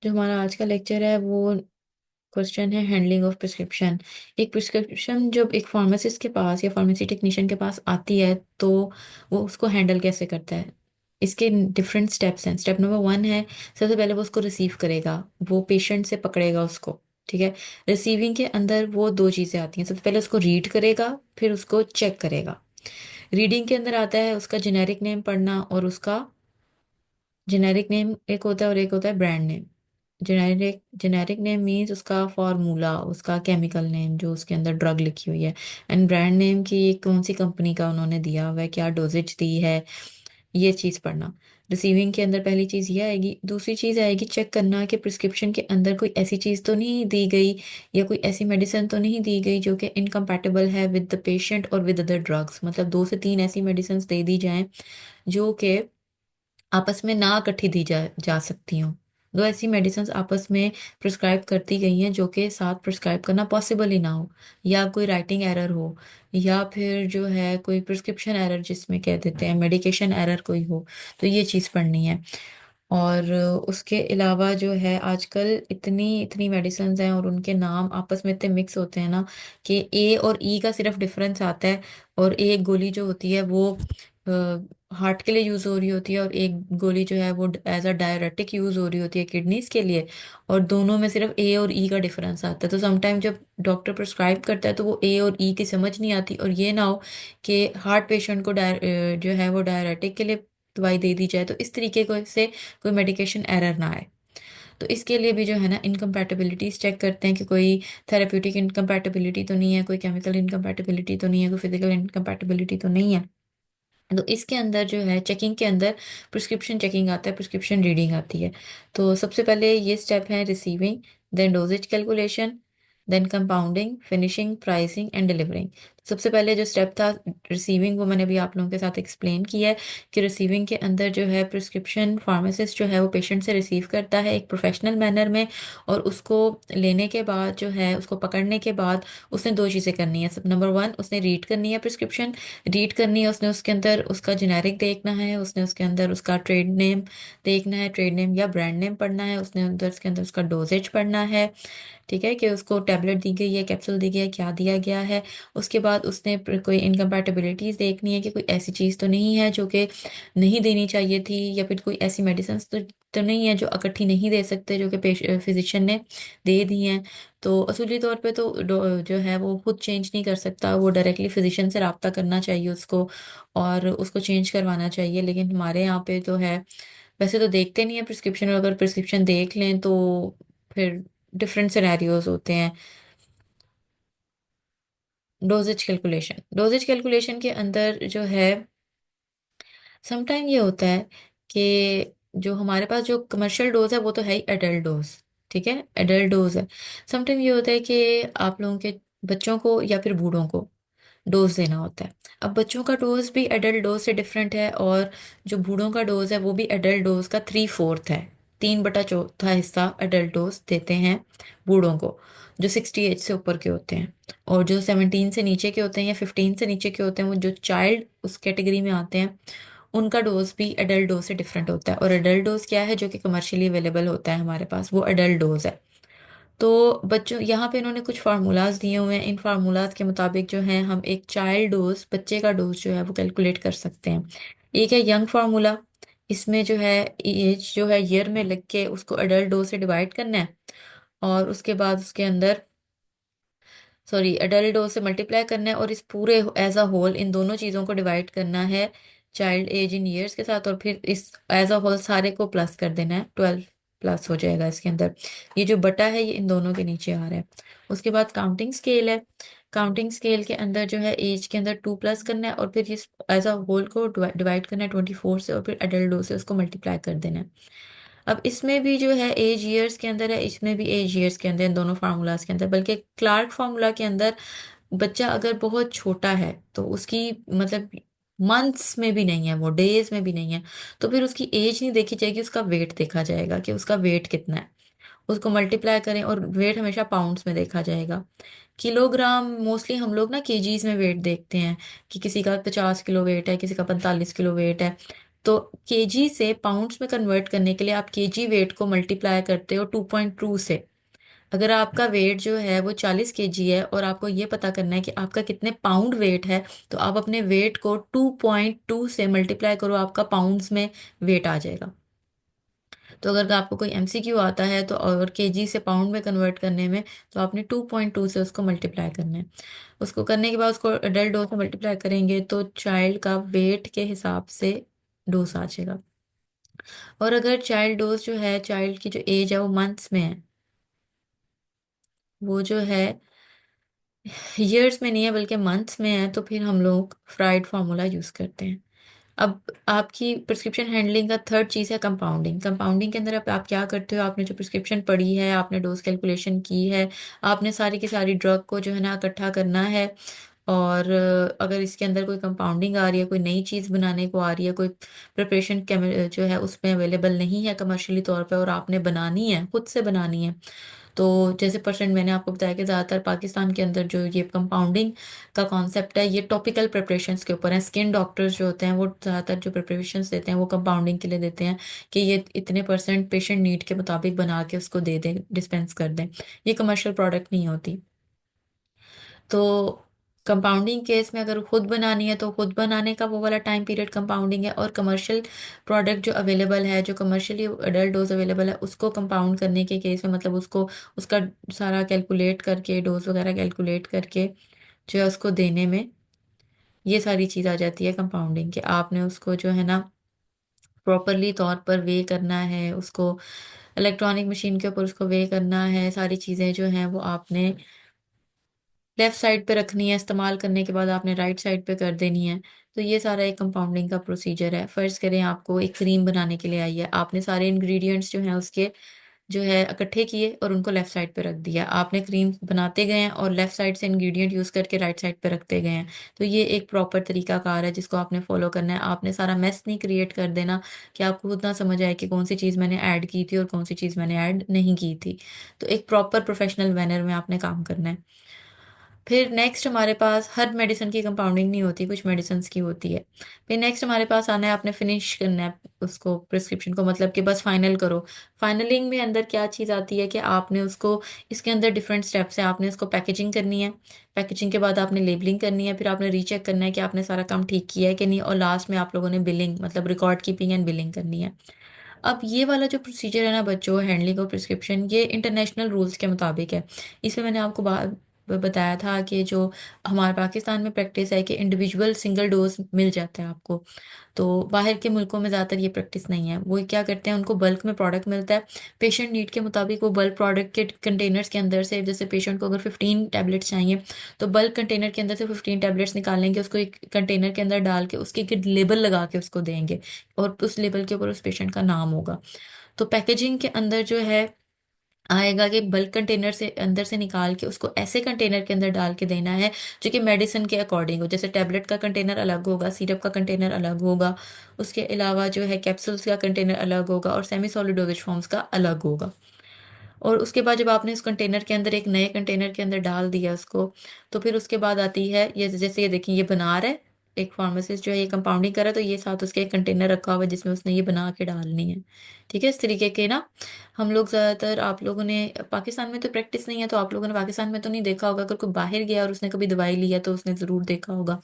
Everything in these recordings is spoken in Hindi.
जो हमारा आज का लेक्चर है वो क्वेश्चन है हैंडलिंग ऑफ प्रिस्क्रिप्शन। एक प्रिस्क्रिप्शन जब एक फार्मासिस्ट के पास या फार्मेसी टेक्नीशियन के पास आती है तो वो उसको हैंडल कैसे करता है। इसके डिफरेंट स्टेप्स हैं। स्टेप नंबर 1 है, सबसे पहले वो उसको रिसीव करेगा, वो पेशेंट से पकड़ेगा उसको। ठीक है। रिसीविंग के अंदर वो दो चीज़ें आती हैं। सबसे पहले उसको रीड करेगा, फिर उसको चेक करेगा। रीडिंग के अंदर आता है उसका जेनेरिक नेम पढ़ना, और उसका जेनेरिक नेम एक होता है और एक होता है brand name. Generic generic name means उसका फॉर्मूला, उसका केमिकल नेम जो उसके अंदर ड्रग लिखी हुई है। एंड ब्रांड नेम की कौन सी कंपनी का उन्होंने दिया हुआ है, क्या डोजेज दी है, ये चीज़ पढ़ना। रिसीविंग के अंदर पहली चीज़ ये आएगी। दूसरी चीज़ आएगी चेक करना कि प्रिस्क्रिप्शन के अंदर कोई ऐसी चीज़ तो नहीं दी गई या कोई ऐसी मेडिसिन तो नहीं दी गई जो कि इनकम्पैटिबल है विद द पेशेंट और विद अदर ड्रग्स। मतलब 2 से 3 ऐसी मेडिसिन दे दी जाएं जो कि आपस में ना इकट्ठी दी जा सकती हूँ। दो ऐसी मेडिसिन आपस में प्रिस्क्राइब करती गई हैं जो कि साथ प्रिस्क्राइब करना पॉसिबल ही ना हो, या कोई राइटिंग एरर हो, या फिर जो है कोई प्रिस्क्रिप्शन एरर जिसमें कह देते हैं मेडिकेशन एरर कोई हो। तो ये चीज़ पढ़नी है। और उसके अलावा जो है आजकल इतनी इतनी मेडिसिन हैं और उनके नाम आपस में इतने मिक्स होते हैं ना कि ए और ई का सिर्फ डिफरेंस आता है। और एक गोली जो होती है वो हार्ट के लिए यूज हो रही होती है, और एक गोली जो है वो एज अ डायरेटिक यूज हो रही होती है किडनीज के लिए। और दोनों में सिर्फ ए और ई का डिफरेंस आता है। तो समटाइम जब डॉक्टर प्रिस्क्राइब करता है तो वो ए और ई की समझ नहीं आती, और ये ना हो कि हार्ट पेशेंट को जो है वो डायरेटिक के लिए दवाई दे दी जाए, तो इस तरीके को से कोई मेडिकेशन एरर ना आए। तो इसके लिए भी जो है ना इनकम्पैटिबिलिटीज चेक करते हैं कि कोई थेरेप्यूटिक इनकम्पैटिबिलिटी तो नहीं है, कोई केमिकल इनकम्पैटिबिलिटी तो नहीं है, कोई फिजिकल इनकम्पैटिबिलिटी तो नहीं है। तो इसके अंदर जो है चेकिंग के अंदर प्रिस्क्रिप्शन चेकिंग आता है, प्रिस्क्रिप्शन रीडिंग आती है। तो सबसे पहले ये स्टेप है receiving, then doses calculation, then compounding, finishing, pricing and delivering. सबसे पहले जो स्टेप था रिसीविंग, वो मैंने अभी आप लोगों के साथ एक्सप्लेन किया है कि रिसीविंग के अंदर जो है प्रिस्क्रिप्शन फार्मासिस्ट जो है वो पेशेंट से रिसीव करता है एक प्रोफेशनल मैनर में। और उसको लेने के बाद जो है उसको पकड़ने के बाद उसने दो चीज़ें करनी है। सब नंबर 1, उसने रीड करनी है प्रिस्क्रिप्शन। रीड करनी है उसने, उसके अंदर उसका जेनेरिक देखना है, उसने उसके अंदर उसका ट्रेड नेम देखना है, ट्रेड नेम या ब्रांड नेम पढ़ना है, उसने अंदर उसके अंदर उसका डोजेज पढ़ना है। ठीक है, कि उसको टैबलेट दी गई है, कैप्सूल दी गई है, क्या दिया गया है। उसके बाद उसने कोई इनकम्पैटिबिलिटीज देखनी है कि कोई ऐसी चीज़ तो नहीं है जो कि नहीं देनी चाहिए थी, या फिर कोई ऐसी मेडिसिन तो नहीं है जो इकट्ठी नहीं दे सकते जो कि फिजिशियन ने दे दी हैं। तो असूली तौर पे तो जो है वो खुद चेंज नहीं कर सकता, वो डायरेक्टली फिजिशियन से रब्ता करना चाहिए उसको, और उसको चेंज करवाना चाहिए। लेकिन हमारे यहाँ पे तो है, वैसे तो देखते नहीं है प्रिस्क्रिप्शन, और अगर प्रिस्क्रिप्शन देख लें तो फिर डिफरेंट सिनेरियोज होते हैं। डोजेज कैलकुलेशन के अंदर जो है समटाइम ये होता है कि जो हमारे पास जो कमर्शियल डोज है वो तो है ही एडल्ट डोज। ठीक है, एडल्ट डोज है। समटाइम ये होता है कि आप लोगों के बच्चों को या फिर बूढ़ों को डोज देना होता है। अब बच्चों का डोज भी एडल्ट डोज से डिफरेंट है, और जो बूढ़ों का डोज है वो भी एडल्ट डोज का 3/4 है। 3/4 हिस्सा एडल्ट डोज देते हैं बूढ़ों को, जो 60 एज से ऊपर के होते हैं। और जो 17 से नीचे के होते हैं या 15 से नीचे के होते हैं, वो जो चाइल्ड उस कैटेगरी में आते हैं, उनका डोज भी एडल्ट डोज से डिफरेंट होता है। और एडल्ट डोज क्या है जो कि कमर्शियली अवेलेबल होता है हमारे पास, वो एडल्ट डोज है। तो बच्चों यहाँ पे इन्होंने कुछ फार्मूलाज दिए हुए हैं। इन फार्मूलाज के मुताबिक जो है हम एक चाइल्ड डोज, बच्चे का डोज जो है वो कैलकुलेट कर सकते हैं। एक है यंग फार्मूला, इसमें जो है एज जो है ईयर में लिख के उसको एडल्ट डोज से डिवाइड करना है, और उसके बाद उसके अंदर सॉरी एडल्ट डोज से मल्टीप्लाई करना है, और इस पूरे एज अ होल इन दोनों चीज़ों को डिवाइड करना है चाइल्ड एज इन ईयर्स के साथ, और फिर इस एज अ होल सारे को प्लस कर देना है। 12 प्लस हो जाएगा इसके अंदर। ये जो बटा है ये इन दोनों के नीचे आ रहा है। उसके बाद काउंटिंग स्केल है। काउंटिंग स्केल के अंदर जो है एज के अंदर 2 प्लस करना है, और फिर इस एज अ होल को डिवाइड करना है 24 से, और फिर एडल्ट डोज से उसको मल्टीप्लाई कर देना है। अब इसमें भी जो है एज ईयर्स के अंदर है, इसमें भी एज ईयर्स के अंदर, इन दोनों फार्मूलाज के अंदर। बल्कि क्लार्क फार्मूला के अंदर बच्चा अगर बहुत छोटा है तो उसकी मतलब मंथ्स में भी नहीं है, वो डेज में भी नहीं है, तो फिर उसकी एज नहीं देखी जाएगी, उसका वेट देखा जाएगा कि उसका वेट कितना है। उसको मल्टीप्लाई करें, और वेट हमेशा पाउंड्स में देखा जाएगा। किलोग्राम मोस्टली हम लोग ना केजीज में वेट देखते हैं कि किसी का 50 किलो वेट है, किसी का 45 किलो वेट है। तो केजी से पाउंड्स में कन्वर्ट करने के लिए आप केजी वेट को मल्टीप्लाई करते हो 2.2 से। अगर आपका वेट जो है वो 40 केजी है और आपको ये पता करना है कि आपका कितने पाउंड वेट है, तो आप अपने वेट को 2.2 से मल्टीप्लाई करो, आपका पाउंड्स में वेट आ जाएगा। तो अगर आपको कोई एमसीक्यू आता है तो और केजी से पाउंड में कन्वर्ट करने में, तो आपने 2.2 से उसको मल्टीप्लाई करना है। उसको करने के बाद उसको एडल्ट डोज से मल्टीप्लाई करेंगे तो चाइल्ड का वेट के हिसाब से डोज आ जाएगा। और अगर चाइल्ड डोज जो है, चाइल्ड की जो एज है वो मंथ्स में है, वो जो है ईयर्स में नहीं है बल्कि मंथ्स में है, तो फिर हम लोग फ्राइड फार्मूला यूज करते हैं। अब आपकी प्रिस्क्रिप्शन हैंडलिंग का थर्ड चीज़ है कंपाउंडिंग। कंपाउंडिंग के अंदर आप क्या करते हो, आपने जो प्रिस्क्रिप्शन पढ़ी है, आपने डोज कैलकुलेशन की है, आपने सारी की सारी ड्रग को जो है ना इकट्ठा करना है। और अगर इसके अंदर कोई कंपाउंडिंग आ रही है, कोई नई चीज़ बनाने को आ रही है, कोई प्रिपरेशन जो है उसमें अवेलेबल नहीं है कमर्शियली तौर पे और आपने बनानी है, खुद से बनानी है, तो जैसे परसेंट मैंने आपको बताया कि ज़्यादातर पाकिस्तान के अंदर जो ये कंपाउंडिंग का कॉन्सेप्ट है, ये टॉपिकल प्रिपरेशंस के ऊपर है। स्किन डॉक्टर्स जो होते हैं वो ज़्यादातर जो प्रिपरेशंस देते हैं वो कंपाउंडिंग के लिए देते हैं कि ये इतने परसेंट पेशेंट नीड के मुताबिक बना के उसको दे दें, डिस्पेंस कर दें। ये कमर्शियल प्रोडक्ट नहीं होती। तो कंपाउंडिंग केस में अगर खुद बनानी है तो खुद बनाने का वो वाला टाइम पीरियड कंपाउंडिंग है। और कमर्शियल प्रोडक्ट जो अवेलेबल है, जो कमर्शियली एडल्ट डोज अवेलेबल है, उसको कंपाउंड करने के केस में मतलब उसको उसका सारा कैलकुलेट करके, डोज वगैरह कैलकुलेट करके जो है उसको देने में ये सारी चीज़ आ जाती है कंपाउंडिंग के। आपने उसको जो है ना प्रॉपरली तौर पर वे करना है, उसको इलेक्ट्रॉनिक मशीन के ऊपर उसको वे करना है, सारी चीज़ें जो हैं वो आपने लेफ्ट साइड पे रखनी है, इस्तेमाल करने के बाद आपने राइट साइड पे कर देनी है। तो ये सारा एक कंपाउंडिंग का प्रोसीजर है। फर्ज करें आपको एक क्रीम बनाने के लिए आई है, आपने सारे इंग्रेडिएंट्स जो हैं उसके जो है इकट्ठे किए और उनको लेफ्ट साइड पे रख दिया। आपने क्रीम बनाते गए हैं और लेफ्ट साइड से इंग्रेडिएंट यूज करके राइट साइड पे रखते गए हैं। तो ये एक प्रॉपर तरीका कार है जिसको आपने फॉलो करना है। आपने सारा मेस नहीं क्रिएट कर देना कि आपको खुद ना समझ आए कि कौन सी चीज़ मैंने ऐड की थी और कौन सी चीज़ मैंने ऐड नहीं की थी। तो एक प्रॉपर प्रोफेशनल मैनर में आपने काम करना है। फिर नेक्स्ट हमारे पास हर मेडिसिन की कंपाउंडिंग नहीं होती, कुछ मेडिसिन की होती है। फिर नेक्स्ट हमारे पास आना है, आपने फिनिश करना है उसको प्रिस्क्रिप्शन को, मतलब कि बस फाइनल करो। फाइनलिंग में अंदर क्या चीज़ आती है कि आपने उसको, इसके अंदर डिफरेंट स्टेप्स हैं। आपने उसको पैकेजिंग करनी है, पैकेजिंग के बाद आपने लेबलिंग करनी है, फिर आपने रीचेक करना है कि आपने सारा काम ठीक किया है कि नहीं, और लास्ट में आप लोगों ने बिलिंग मतलब रिकॉर्ड कीपिंग एंड बिलिंग करनी है। अब ये वाला जो प्रोसीजर है ना बच्चों, हैंडलिंग ऑफ प्रिस्क्रिप्शन, ये इंटरनेशनल रूल्स के मुताबिक है। इसमें मैंने आपको बात बताया था कि जो हमारे पाकिस्तान में प्रैक्टिस है कि इंडिविजुअल सिंगल डोज मिल जाता है आपको। तो बाहर के मुल्कों में ज़्यादातर ये प्रैक्टिस नहीं है। वो क्या करते हैं, उनको बल्क में प्रोडक्ट मिलता है, पेशेंट नीड के मुताबिक वो बल्क प्रोडक्ट के कंटेनर्स के अंदर से, जैसे पेशेंट को अगर 15 टैबलेट्स चाहिए तो बल्क कंटेनर के अंदर से 15 टैबलेट्स निकालेंगे, उसको एक कंटेनर के अंदर डाल के उसके एक लेबल लगा के उसको देंगे और उस लेबल के ऊपर उस पेशेंट का नाम होगा। तो पैकेजिंग के अंदर जो है आएगा कि बल्क कंटेनर से अंदर से निकाल के उसको ऐसे कंटेनर के अंदर डाल के देना है जो कि मेडिसिन के अकॉर्डिंग हो। जैसे टैबलेट का कंटेनर अलग होगा, सिरप का कंटेनर अलग होगा, उसके अलावा जो है कैप्सूल्स का कंटेनर अलग होगा और सेमी सॉलिड डोजेज फॉर्म्स का अलग होगा। और उसके बाद जब आपने उस कंटेनर के अंदर एक नए कंटेनर के अंदर डाल दिया उसको, तो फिर उसके बाद आती है ये, जैसे ये देखिए ये बना रहा है, एक फार्मासिस्ट जो है ये कंपाउंडिंग कर रहा है, तो ये साथ उसके एक कंटेनर रखा हुआ है जिसमें उसने ये बना के डालनी है। ठीक है, इस तरीके के ना हम लोग ज़्यादातर, आप लोगों ने पाकिस्तान में तो प्रैक्टिस नहीं है तो आप लोगों ने पाकिस्तान में तो नहीं देखा होगा, अगर कोई बाहर गया और उसने कभी दवाई ली है तो उसने ज़रूर देखा होगा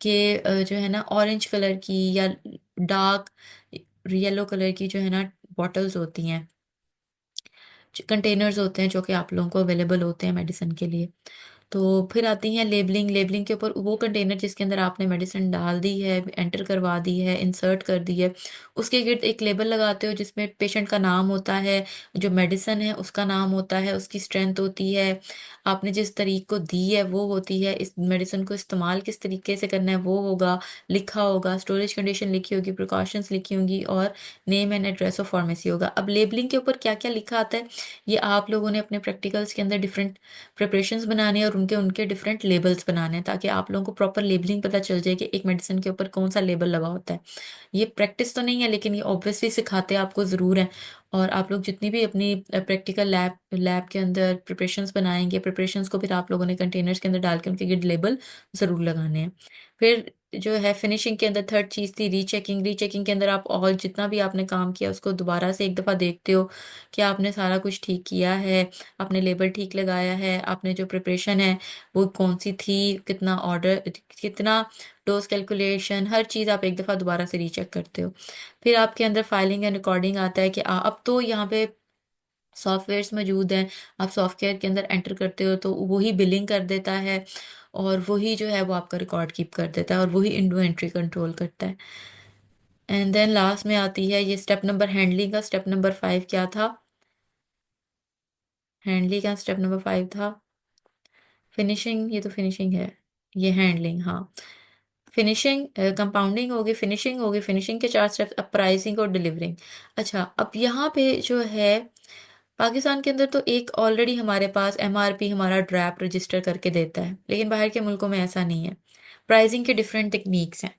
कि जो है ना ऑरेंज कलर की या डार्क येलो कलर की जो है ना बॉटल्स होती हैं, कंटेनर्स होते हैं जो कि आप लोगों को अवेलेबल होते हैं मेडिसिन के लिए। तो फिर आती है लेबलिंग। लेबलिंग के ऊपर वो कंटेनर जिसके अंदर आपने मेडिसिन डाल दी है, एंटर करवा दी है, इंसर्ट कर दी है, उसके गिर्द एक लेबल लगाते हो जिसमें पेशेंट का नाम होता है, जो मेडिसिन है उसका नाम होता है, उसकी स्ट्रेंथ होती है, आपने जिस तरीक को दी है वो होती है, इस मेडिसिन को इस्तेमाल किस तरीके से करना है वो होगा, लिखा होगा, स्टोरेज कंडीशन लिखी होगी, प्रिकॉशंस लिखी होंगी और name and address of pharmacy होगा। अब लेबलिंग के ऊपर क्या क्या लिखा आता है, ये आप लोगों ने अपने प्रैक्टिकल्स के अंदर डिफरेंट प्रिपरेशंस बनाने हैं और उनके उनके डिफरेंट लेबल्स बनाने हैं ताकि आप लोगों को प्रॉपर लेबलिंग पता चल जाए कि एक मेडिसिन के ऊपर कौन सा लेबल लगा होता है। ये प्रैक्टिस तो नहीं है लेकिन ये ऑब्वियसली सिखाते आपको ज़रूर है। और आप लोग जितनी भी अपनी प्रैक्टिकल लैब लैब के अंदर प्रिपरेशंस बनाएंगे, प्रिपरेशंस को फिर आप लोगों ने कंटेनर्स के अंदर डाल के उनके गिड लेबल ज़रूर लगाने हैं। फिर जो है फिनिशिंग के अंदर थर्ड चीज थी रीचेकिंग। रीचेकिंग के अंदर आप और जितना भी आपने काम किया उसको दोबारा से एक दफा देखते हो कि आपने सारा कुछ ठीक किया है, आपने लेबल ठीक लगाया है, आपने जो प्रिपरेशन है वो कौन सी थी, कितना ऑर्डर, कितना डोज कैलकुलेशन, हर चीज़ आप एक दफ़ा दोबारा से रीचेक करते हो। फिर आपके अंदर फाइलिंग एंड रिकॉर्डिंग आता है कि अब तो यहाँ पे सॉफ्टवेयर्स मौजूद हैं, आप सॉफ्टवेयर के अंदर एंटर करते हो तो वही बिलिंग कर देता है, और वही जो है वो आपका रिकॉर्ड कीप कर देता है, और वही इन्वेंट्री कंट्रोल करता है। एंड देन लास्ट में आती है ये स्टेप नंबर हैंडलिंग का। स्टेप नंबर 5 क्या था? हैंडलिंग का स्टेप नंबर 5 था फिनिशिंग, ये तो फिनिशिंग है, ये हैंडलिंग, हाँ। फिनिशिंग, कंपाउंडिंग होगी, फिनिशिंग होगी, फिनिशिंग के 4 स्टेप्स, अब प्राइसिंग और डिलीवरिंग। अच्छा, अब यहाँ पे जो है पाकिस्तान के अंदर तो एक ऑलरेडी हमारे पास एमआरपी हमारा ड्रैप रजिस्टर करके देता है, लेकिन बाहर के मुल्कों में ऐसा नहीं है। प्राइसिंग के डिफरेंट टेक्निक्स हैं।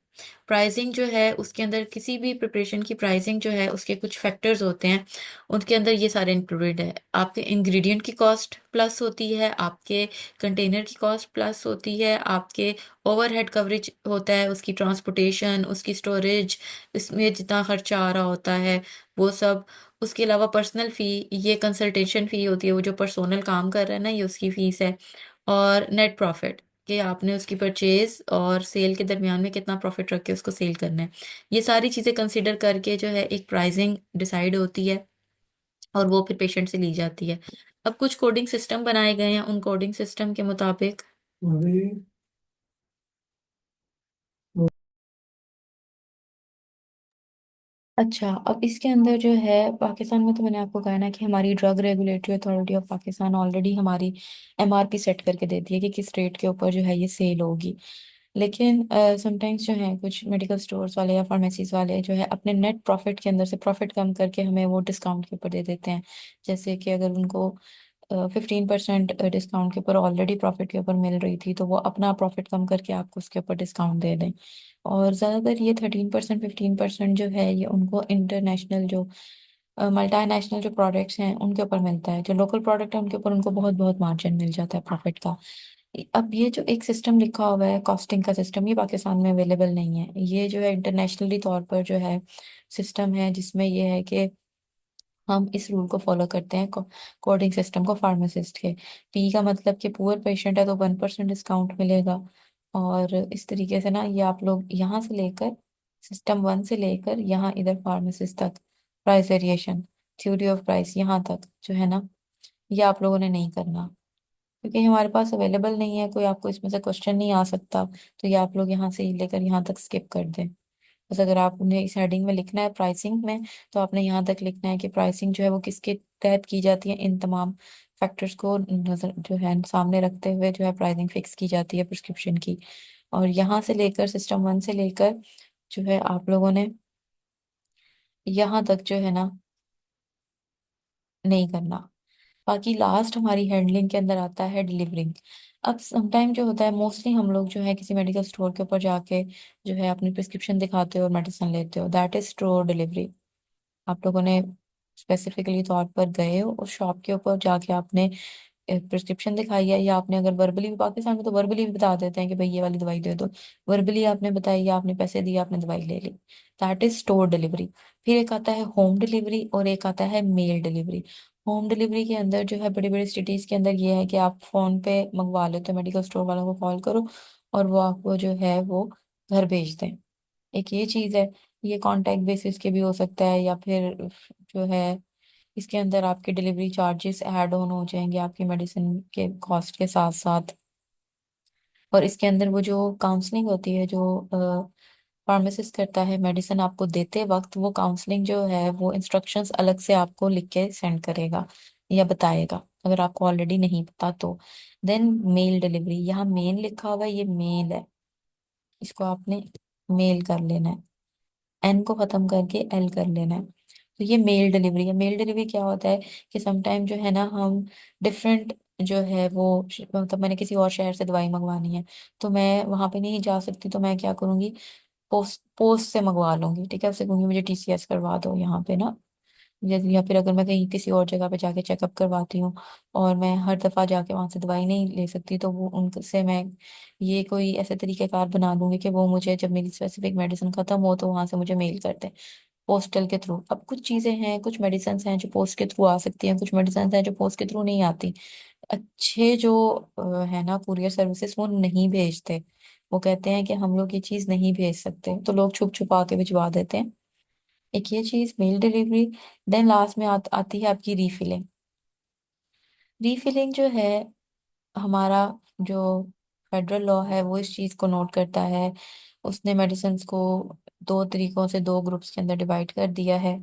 प्राइसिंग जो है उसके अंदर किसी भी प्रिपरेशन की प्राइसिंग जो है उसके कुछ फैक्टर्स होते हैं, उनके अंदर ये सारे इंक्लूडेड है। आपके इंग्रेडिएंट की कॉस्ट प्लस होती है, आपके कंटेनर की कॉस्ट प्लस होती है, आपके ओवरहेड कवरेज होता है, उसकी ट्रांसपोर्टेशन, उसकी स्टोरेज, इसमें जितना खर्चा आ रहा होता है वो सब। उसके अलावा पर्सनल फ़ी, ये कंसल्टेशन फ़ी होती है, वो जो पर्सनल काम कर रहा है ना, ये उसकी फ़ीस है। और नेट प्रॉफिट, कि आपने उसकी परचेज और सेल के दरमियान में कितना प्रॉफिट रख के उसको सेल करना है। ये सारी चीज़ें कंसिडर करके जो है एक प्राइसिंग डिसाइड होती है, और वो फिर पेशेंट से ली जाती है। अब कुछ कोडिंग सिस्टम बनाए गए हैं, उन कोडिंग सिस्टम के मुताबिक अच्छा, अब इसके अंदर जो है पाकिस्तान में तो मैंने आपको कहा ना कि हमारी drug regulatory authority of Pakistan already हमारी एमआरपी सेट करके देती है कि किस रेट के ऊपर जो है ये सेल होगी। लेकिन समटाइम्स जो है कुछ मेडिकल स्टोर्स वाले या फार्मेसीज वाले जो है अपने नेट प्रॉफिट के अंदर से प्रॉफिट कम करके हमें वो डिस्काउंट के ऊपर दे देते हैं। जैसे कि अगर उनको 15% डिस्काउंट के ऊपर ऑलरेडी प्रॉफिट के ऊपर मिल रही थी, तो वो अपना प्रॉफिट कम करके आपको उसके ऊपर डिस्काउंट दे दें। और ज़्यादातर ये 13% 15% जो है ये उनको इंटरनेशनल जो मल्टानेशनल जो प्रोडक्ट्स हैं उनके ऊपर मिलता है। जो लोकल प्रोडक्ट है उनके ऊपर उनको बहुत बहुत मार्जिन मिल जाता है प्रॉफिट का। अब ये जो एक सिस्टम लिखा हुआ है कॉस्टिंग का सिस्टम, ये पाकिस्तान में अवेलेबल नहीं है। ये जो है इंटरनेशनली तौर पर जो है सिस्टम है, जिसमें ये है कि हम इस रूल को फॉलो करते हैं कोडिंग सिस्टम को फार्मासिस्ट के। पी का मतलब कि पुअर पेशेंट है तो 1% डिस्काउंट मिलेगा। और इस तरीके से ना ये आप लोग यहाँ से लेकर सिस्टम 1 से लेकर यहाँ इधर फार्मासिस्ट तक price variation, theory of price यहाँ तक जो है ना, ये आप लोगों ने नहीं करना, क्योंकि हमारे पास अवेलेबल नहीं है। कोई आपको इसमें से क्वेश्चन नहीं आ सकता, तो ये आप लोग यहाँ से ही लेकर यहाँ तक स्किप कर दें। बस अगर आपने इस हेडिंग में लिखना है प्राइसिंग में, तो आपने यहाँ तक लिखना है कि प्राइसिंग जो है वो किसके तहत की जाती है। इन तमाम फैक्टर्स को नजर जो है सामने रखते हुए जो है प्राइसिंग फिक्स की जाती है प्रिस्क्रिप्शन की। और यहाँ से लेकर सिस्टम 1 से लेकर जो है आप लोगों ने यहाँ तक जो है ना नहीं करना। बाकी लास्ट हमारी हैंडलिंग के अंदर आता है डिलीवरिंग। अब समटाइम जो होता है मोस्टली हम लोग जो है किसी मेडिकल स्टोर के ऊपर जाके जो है अपनी प्रिस्क्रिप्शन दिखाते हो और मेडिसिन लेते हो, दैट इज स्टोर डिलीवरी। आप लोगों ने स्पेसिफिकली तौर पर गए हो उस शॉप के ऊपर जाके आपने प्रिस्क्रिप्शन दिखाई है, या आपने अगर वर्बली भी, पाकिस्तान में तो वर्बली भी बता देते हैं कि भाई ये वाली दवाई दे दो, वर्बली आपने बताई या आपने पैसे दिए आपने दवाई ले ली, दैट इज स्टोर डिलीवरी। फिर एक आता है होम डिलीवरी और एक आता है मेल डिलीवरी। होम डिलीवरी के अंदर जो है बड़ी बड़ी सिटीज के अंदर ये है कि आप फोन पे मंगवा लेते हो, मेडिकल स्टोर वालों को कॉल करो और वो आपको जो है वो घर भेज दें। एक ये चीज है। ये कॉन्टैक्ट बेसिस के भी हो सकता है, या फिर जो है इसके अंदर आपके डिलीवरी चार्जेस ऐड ऑन हो जाएंगे आपकी मेडिसिन के कॉस्ट के साथ साथ। और इसके अंदर वो जो काउंसलिंग होती है जो फार्मासिस्ट करता है मेडिसिन आपको देते वक्त, वो काउंसलिंग जो है वो इंस्ट्रक्शंस अलग से आपको लिख के सेंड करेगा या बताएगा, अगर आपको ऑलरेडी नहीं पता तो। देन मेल डिलीवरी, यहाँ मेन लिखा हुआ है, ये मेल है, इसको आपने मेल कर लेना है, एन को खत्म करके एल कर लेना है। तो ये मेल डिलीवरी है। मेल डिलीवरी क्या होता है कि समटाइम जो है ना हम डिफरेंट जो है वो मतलब मैंने किसी और शहर से दवाई मंगवानी है, तो मैं वहां पे नहीं जा सकती, तो मैं क्या करूंगी, पोस्ट पोस्ट से मंगवा लूंगी। ठीक है, उससे कहूंगी मुझे टीसीएस करवा दो यहाँ पे ना, या फिर अगर मैं कहीं किसी और जगह पे जाके चेकअप करवाती हूँ और मैं हर दफा जाके वहां से दवाई नहीं ले सकती, तो वो उनसे मैं ये कोई ऐसे तरीकेकार बना दूंगी कि वो मुझे जब मेरी स्पेसिफिक मेडिसिन खत्म हो तो वहां से मुझे मेल कर दें पोस्टल के थ्रू। अब कुछ चीजें हैं, कुछ मेडिसिन हैं जो पोस्ट के थ्रू आ सकती हैं, कुछ मेडिसिन हैं जो पोस्ट के थ्रू नहीं आती। अच्छे जो है ना कुरियर सर्विसेज, वो नहीं भेजते। वो कहते हैं कि हम लोग ये चीज नहीं भेज सकते, तो लोग छुप छुपा के भिजवा देते हैं। एक ये चीज मेल डिलीवरी। देन लास्ट में आती है आपकी रीफिलिंग। रीफिलिंग जो है, हमारा जो फेडरल लॉ है वो इस चीज को नोट करता है। उसने मेडिसिन को दो तरीकों से दो ग्रुप्स के अंदर डिवाइड कर दिया है।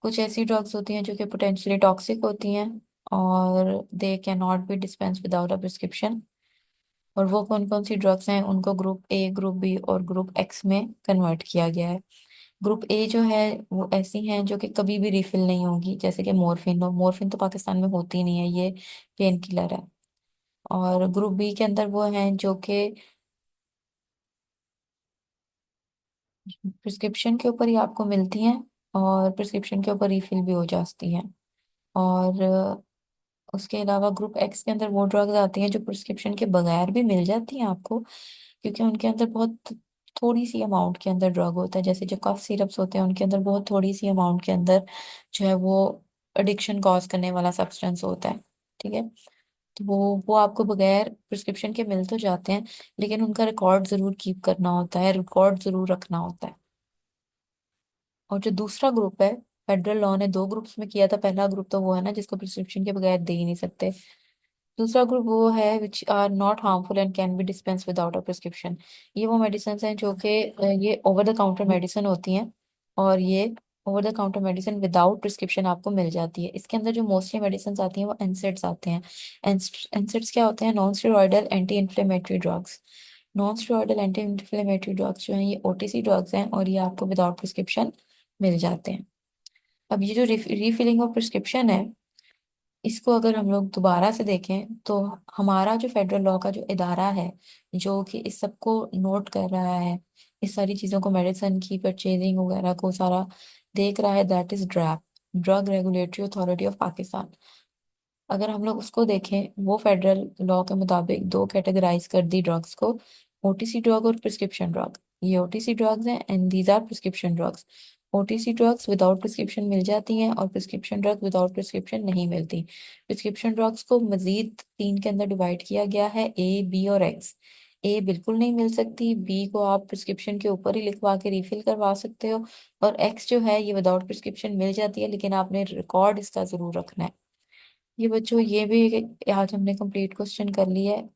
कुछ ऐसी ड्रग्स होती हैं जो कि पोटेंशियली टॉक्सिक होती हैं और they can not be dispense without a prescription. और वो कौन कौन सी ड्रग्स हैं, उनको ग्रुप ए, ग्रुप बी और ग्रुप एक्स में कन्वर्ट किया गया है। ग्रुप ए जो है वो ऐसी हैं जो कि कभी भी रिफिल नहीं होगी, जैसे कि मोरफिन। मोरफिन तो पाकिस्तान में होती नहीं है, ये पेन किलर है। और ग्रुप बी के अंदर वो हैं जो कि प्रिस्क्रिप्शन के ऊपर ही आपको मिलती हैं और प्रिस्क्रिप्शन के ऊपर रिफिल भी हो जाती हैं। और उसके अलावा ग्रुप एक्स के अंदर वो ड्रग्स आती हैं जो प्रिस्क्रिप्शन के बगैर भी मिल जाती हैं आपको, क्योंकि उनके अंदर बहुत थोड़ी सी अमाउंट के अंदर ड्रग होता है। जैसे जो कफ सिरप्स होते हैं उनके अंदर बहुत थोड़ी सी अमाउंट के अंदर जो है वो एडिक्शन कॉज करने वाला सब्सटेंस होता है। ठीक है। तो वो आपको बगैर प्रिस्क्रिप्शन के मिल तो जाते हैं, लेकिन उनका रिकॉर्ड जरूर कीप करना होता है, रिकॉर्ड जरूर रखना होता है। और जो दूसरा ग्रुप है, फेडरल लॉ ने दो ग्रुप्स में किया था। पहला ग्रुप तो वो है ना जिसको प्रिस्क्रिप्शन के बगैर दे ही नहीं सकते। दूसरा ग्रुप वो है which are not harmful and can be dispense without a prescription. ये वो मेडिसिन हैं जो कि ये ओवर द काउंटर मेडिसिन होती हैं, और ये over the counter medicine without prescription आपको मिल जाती है। इसके अंदर जो मोस्टली मेडिसिन आती हैं वो एनसेड्स आते हैं। एनसेड्स क्या होते हैं? Non steroidal anti inflammatory drugs. Non steroidal anti inflammatory drugs जो हैं ये ओटीसी ड्रग्स हैं, और ये आपको विदाउट प्रिस्क्रिप्शन मिल जाते हैं। अब ये जो रिफिलिंग ऑफ प्रिस्क्रिप्शन है, इसको अगर हम लोग दोबारा से देखें तो हमारा जो फेडरल लॉ का जो इदारा है जो कि इस सबको नोट कर रहा है, इस सारी चीजों को, मेडिसिन की परचेजिंग वगैरह को सारा देख रहा है, that is DRAP, drug regulatory authority of Pakistan. अगर हम लोग उसको देखें, वो फेडरल लॉ के मुताबिक दो कैटेगराइज कर दी ड्रग्स को, ओटीसी ड्रग और प्रिस्क्रिप्शन ड्रग। ये ओटीसी ड्रग्स हैं and these are prescription drugs. OTC drugs without prescription मिल जाती हैं और प्रिस्क्रिप्शन ड्रग विदाउट प्रिस्क्रिप्शन नहीं मिलती। प्रिस्क्रिप्शन ड्रग्स को मजीद तीन के अंदर डिवाइड किया गया है, ए, बी और एक्स। ए बिल्कुल नहीं मिल सकती, बी को आप प्रिस्क्रिप्शन के ऊपर ही लिखवा के रिफिल करवा सकते हो, और एक्स जो है ये विदाउट प्रिस्क्रिप्शन मिल जाती है, लेकिन आपने रिकॉर्ड इसका जरूर रखना है। ये बच्चों, ये भी आज हमने कंप्लीट क्वेश्चन कर लिया है।